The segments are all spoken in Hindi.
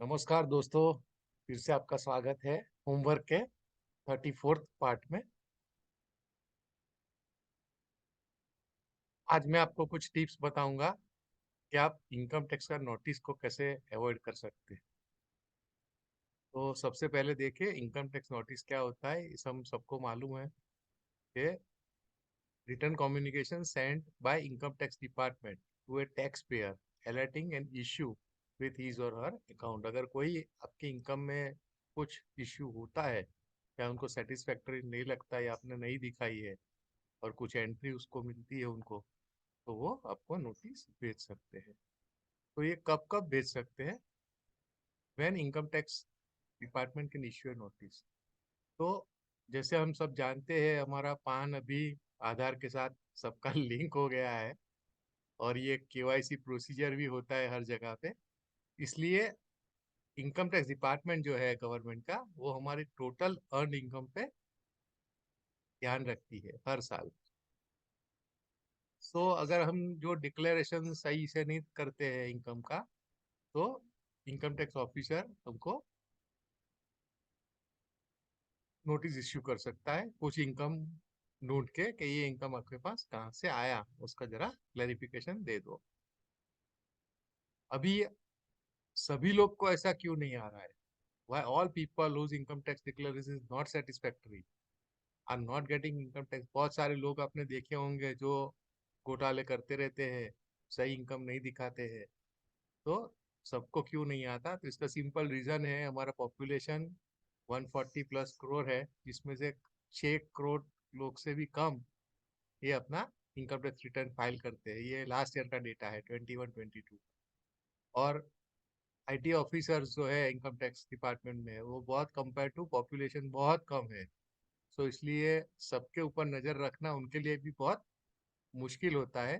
नमस्कार दोस्तों। फिर से आपका स्वागत है होमवर्क के 34th पार्ट में। आज मैं आपको कुछ टिप्स बताऊंगा कि आप इनकम टैक्स का नोटिस को कैसे अवॉइड कर सकते हैं। तो सबसे पहले देखिए इनकम टैक्स नोटिस क्या होता है। इस हम सबको मालूम है कि return communication sent by income tax department to a tax payer alerting an issue with his or her account. अगर कोई आपके इनकम में कुछ इश्यू होता है या उनको सेटिस्फैक्टरी नहीं लगता है या आपने नहीं दिखाई है और कुछ एंट्री उसको मिलती है उनको, तो वो आपको नोटिस भेज सकते हैं। तो ये कब कब भेज सकते हैं? When income tax department can issue notice. तो जैसे हम सब जानते हैं हमारा पान अभी आधार के साथ सबका लिंक हो गया है और ये केवाईसी प्रोसीजर भी होता है हर जगह पे। इसलिए इनकम टैक्स डिपार्टमेंट जो है गवर्नमेंट का, वो हमारे टोटल अर्न इनकम पे ध्यान रखती है हर साल। सो अगर हम जो डिक्लेरेशन सही से नहीं करते हैं इनकम का, तो इनकम टैक्स ऑफिसर हमको नोटिस इश्यू कर सकता है कुछ इनकम ढूंढ के कि ये इनकम आपके पास कहाँ से आया, उसका जरा क्लैरिफिकेशन दे दो। अभी सभी लोग को ऐसा क्यों नहीं आ रहा है? Why all people whose income tax declaration is not satisfactory are not getting income tax. बहुत सारे लोग आपने देखे होंगे जो घोटाले करते रहते हैं, सही इनकम नहीं दिखाते हैं। तो सबको क्यों नहीं आता? तो इसका सिंपल रीजन है हमारा पॉपुलेशन 140 प्लस करोड़ है, जिसमें से 6 करोड़ लोग से भी कम ये अपना इनकम टैक्स रिटर्न फाइल करते हैं। ये लास्ट ईयर का डेटा है 21-22। और आईटी ऑफिसर्स जो है इनकम टैक्स डिपार्टमेंट में, वो बहुत कंपेयर टू पॉपुलेशन बहुत कम है। सो इसलिए सबके ऊपर नजर रखना उनके लिए भी बहुत मुश्किल होता है।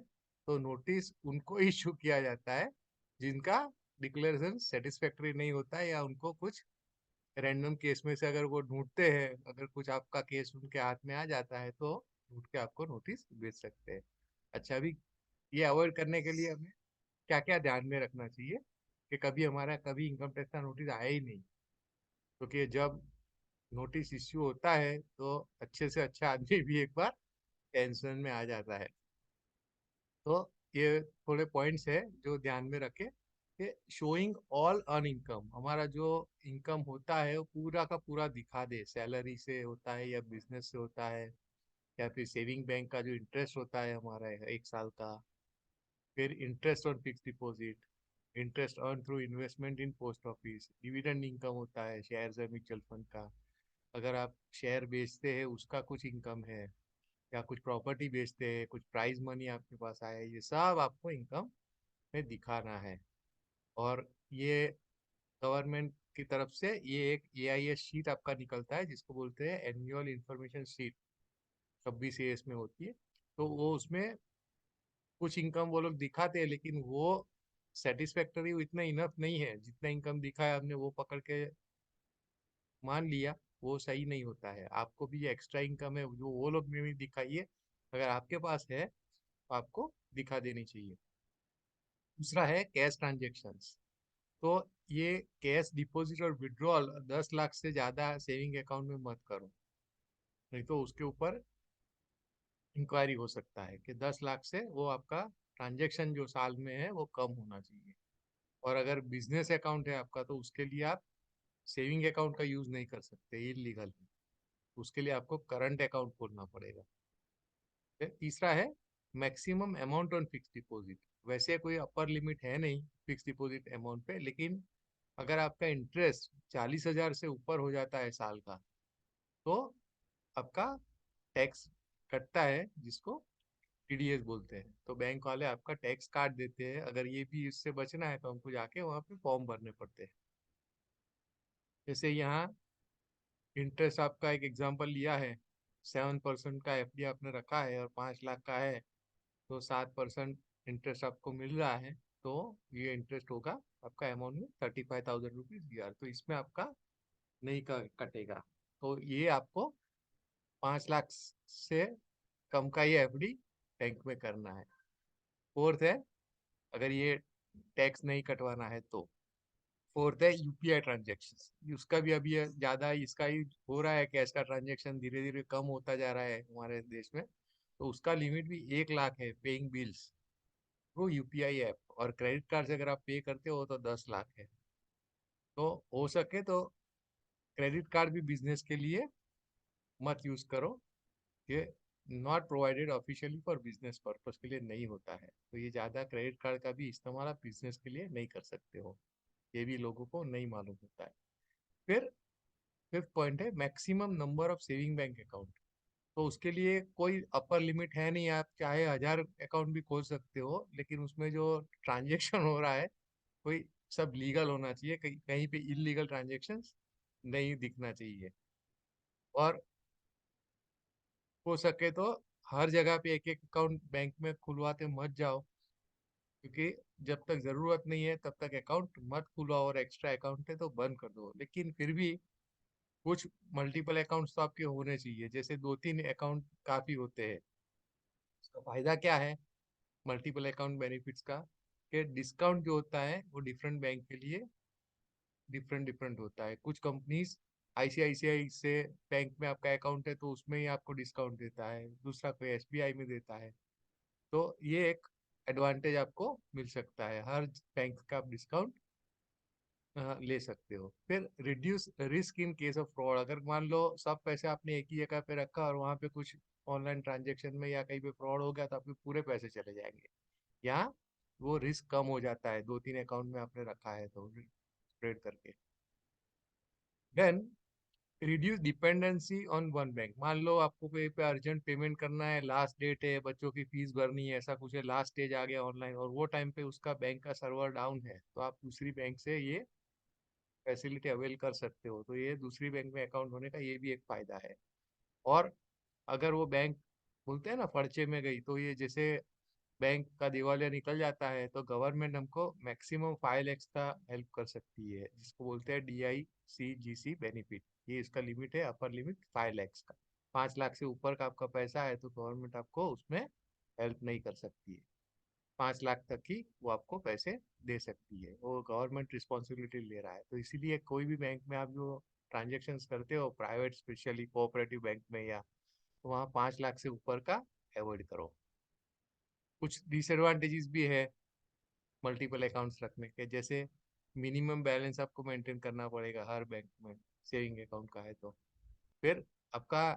तो नोटिस उनको इशू किया जाता है जिनका डिक्लेरेशन सेटिस्फैक्टरी नहीं होता है, या उनको कुछ रैंडम केस में से अगर वो ढूंढते हैं, अगर कुछ आपका केस उनके हाथ में आ जाता है तो ढूंढ के आपको नोटिस भेज सकते हैं। अच्छा, अभी ये अवॉइड करने के लिए हमें क्या क्या ध्यान में रखना चाहिए कि कभी हमारा कभी इनकम टैक्स का नोटिस आया ही नहीं। क्योंकि जब नोटिस इश्यू होता है तो अच्छे से अच्छा आदमी भी एक बार टेंशन में आ जाता है। तो ये थोड़े पॉइंट्स है जो ध्यान में रखे कि शोइंग ऑल अर्न इनकम, हमारा जो इनकम होता है वो पूरा का पूरा दिखा दे। सैलरी से होता है या बिजनेस से होता है, या फिर सेविंग बैंक का जो इंटरेस्ट होता है हमारा 1 साल का, फिर interest on fix deposit, interest earn through investment in post office, dividend income होता है शेयर या म्यूचुअल फंड का, अगर आप शेयर बेचते हैं उसका कुछ इनकम है, या कुछ प्रॉपर्टी बेचते हैं, कुछ प्राइज मनी आपके पास आया है, ये सब आपको इनकम में दिखाना है। और ये गवर्नमेंट की तरफ से ये एक एआईएस शीट आपका निकलता है जिसको बोलते हैं एनुअल इंफॉर्मेशन शीट, 26 में होती है। तो वो उसमें कुछ इनकम वो लोग दिखाते हैं, लेकिन वो सेटिस्फैक्टरी इतना इनफ नहीं है। जितना इनकम दिखा है हमने वो पकड़ के मान लिया, वो सही नहीं होता है। आपको भी एक्स्ट्रा इनकम है जो वो लोग में भी दिखाइए, अगर आपके पास है तो आपको दिखा देनी चाहिए। दूसरा है कैश ट्रांजेक्शन्स। तो ये कैश डिपॉजिट और विड्रॉल 10 लाख से ज्यादा सेविंग अकाउंट में मत करो, नहीं तो उसके ऊपर इंक्वायरी हो सकता है कि 10 लाख से वो आपका ट्रांजेक्शन जो साल में है वो कम होना चाहिए। और अगर बिजनेस अकाउंट है आपका तो उसके लिए आप सेविंग अकाउंट का यूज नहीं कर सकते, ये लीगल है। उसके लिए आपको करंट अकाउंट खोलना पड़ेगा। तीसरा है maximum amount on fix deposit. वैसे कोई अपर लिमिट है नहीं फिक्स डिपॉजिट अमाउंट पे, लेकिन अगर आपका इंटरेस्ट 40,000 से ऊपर हो जाता है साल का, तो आपका टैक्स कटता है, जिसको टीडीएस बोलते हैं। तो बैंक वाले आपका टैक्स काट देते हैं। अगर ये भी इससे बचना है तो हमको जाके वहाँ पे फॉर्म भरने पड़ते हैं। जैसे यहाँ इंटरेस्ट आपका एक एग्जांपल लिया है, 7% का एफडी आपने रखा है और 5 लाख का है, तो 7% इंटरेस्ट आपको मिल रहा है। तो ये इंटरेस्ट होगा आपका अमाउंट में 35,000 रुपीज। तो इसमें आपका नहीं कटेगा। तो ये आपको 5 लाख से कम का ये एफडी बैंक में करना है। फोर्थ है, अगर ये टैक्स नहीं कटवाना है तो फोर्थ है यूपीआई ट्रांजेक्शन, उसका भी अभी ज्यादा इसका ही हो रहा है, कैश का ट्रांजेक्शन धीरे धीरे कम होता जा रहा है हमारे देश में। तो उसका लिमिट भी 1 लाख है paying bills through UPI app, और क्रेडिट कार्ड से अगर आप पे करते हो तो 10 लाख है। तो हो सके तो क्रेडिट कार्ड भी बिजनेस के लिए मत यूज करो, ये not provided officially for business purpose के लिए नहीं होता है। तो ये ज्यादा क्रेडिट कार्ड का भी इस्तेमाल आप बिजनेस के लिए नहीं कर सकते हो, ये भी लोगों को नहीं मालूम होता है। फिर फिफ्थ पॉइंट है maximum number of saving bank account. तो उसके लिए कोई अपर लिमिट है नहीं, आप चाहे 1000 अकाउंट भी खोल सकते हो, लेकिन उसमें जो ट्रांजेक्शन हो रहा है कोई सब लीगल होना चाहिए, कहीं कहीं पे इलीगल ट्रांजेक्शन नहीं दिखना चाहिए। और हो सके तो हर जगह पे एक एक अकाउंट बैंक में खुलवाते मत जाओ, क्योंकि जब तक जरूरत नहीं है तब तक अकाउंट मत खुलवाओ, और एक्स्ट्रा अकाउंट है तो बंद कर दो। लेकिन फिर भी कुछ मल्टीपल अकाउंट्स तो आपके होने चाहिए, जैसे 2-3 अकाउंट काफी होते हैं। इसका फायदा क्या है मल्टीपल अकाउंट बेनिफिट्स का, कि डिस्काउंट जो होता है वो डिफरेंट बैंक के लिए डिफरेंट डिफरेंट होता है। कुछ कंपनीज आईसीआईसीआई से बैंक में आपका अकाउंट है तो उसमें ही आपको डिस्काउंट देता है, दूसरा कोई एसबीआई में देता है। तो ये एक एडवांटेज आपको मिल सकता है, हर बैंक का आप डिस्काउंट ले सकते हो। फिर reduce risk in case of fraud, अगर मान लो सब पैसे आपने एक ही जगह पे रखा और वहां पे कुछ ऑनलाइन ट्रांजेक्शन में या कहीं पे फ्रॉड हो गया तो आपके पूरे पैसे चले जाएंगे। यहाँ वो रिस्क कम हो जाता है, 2-3 अकाउंट में आपने रखा है तो स्प्रेड करके। Then reduce dependency on one bank, मान लो आपको कहीं पे अर्जेंट पेमेंट करना है, लास्ट डेट है, बच्चों की फीस भरनी है, ऐसा कुछ है, लास्ट स्टेज आ गया ऑनलाइन, और वो टाइम पे उसका बैंक का सर्वर डाउन है, तो आप दूसरी बैंक से ये फैसिलिटी अवेल कर सकते हो। तो ये दूसरी बैंक में अकाउंट होने का ये भी एक फायदा है। और अगर वो बैंक बोलते हैं ना फर्चे में गई, तो ये जैसे बैंक का दिवालिया निकल जाता है तो गवर्नमेंट हमको मैक्सिमम 5 लाख का हेल्प कर सकती है, जिसको बोलते हैं DICGC बेनिफिट। ये इसका लिमिट है, अपर लिमिट 5 लाख का। 5 लाख से ऊपर का आपका पैसा है तो गवर्नमेंट आपको उसमें हेल्प नहीं कर सकती है। 5 लाख तक ही वो आपको पैसे दे सकती है, वो गवर्नमेंट रिस्पॉन्सिबिलिटी ले रहा है। तो इसीलिए कोई भी बैंक में आप जो ट्रांजेक्शन करते हो, प्राइवेट स्पेशली कोऑपरेटिव बैंक में, या तो वहाँ 5 लाख से ऊपर का अवॉइड करो। कुछ डिसएडवांटेजेस भी है मल्टीपल अकाउंट्स रखने के, जैसे मिनिमम बैलेंस आपको मेंटेन करना पड़ेगा हर बैंक में, सेविंग अकाउंट का है तो। फिर आपका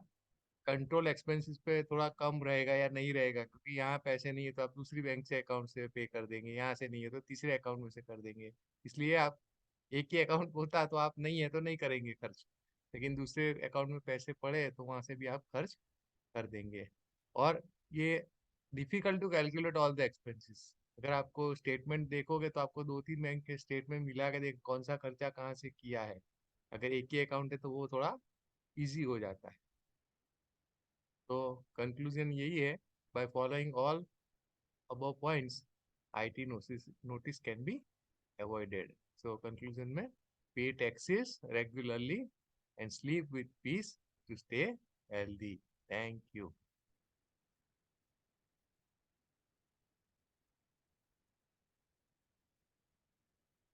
कंट्रोल एक्सपेंसेस पे थोड़ा कम रहेगा या नहीं रहेगा, क्योंकि यहाँ पैसे नहीं है तो आप दूसरी बैंक से अकाउंट से पे कर देंगे, यहाँ से नहीं है तो तीसरे अकाउंट में से कर देंगे। इसलिए आप एक ही अकाउंट होता तो आप नहीं है तो नहीं करेंगे खर्च, लेकिन दूसरे अकाउंट में पैसे पड़े तो वहां से भी आप खर्च कर देंगे। और ये difficult to calculate all the expenses, अगर आपको स्टेटमेंट देखोगे तो आपको 2-3 बैंक के स्टेटमेंट मिला के देख कौन सा खर्चा कहाँ से किया है। अगर एक ही अकाउंट है तो वो थोड़ा इजी हो जाता है। तो कंक्लूजन यही है, by following all above points IT notice can be avoided. So conclusion में pay taxes regularly and sleep with peace to stay healthy. Thank you.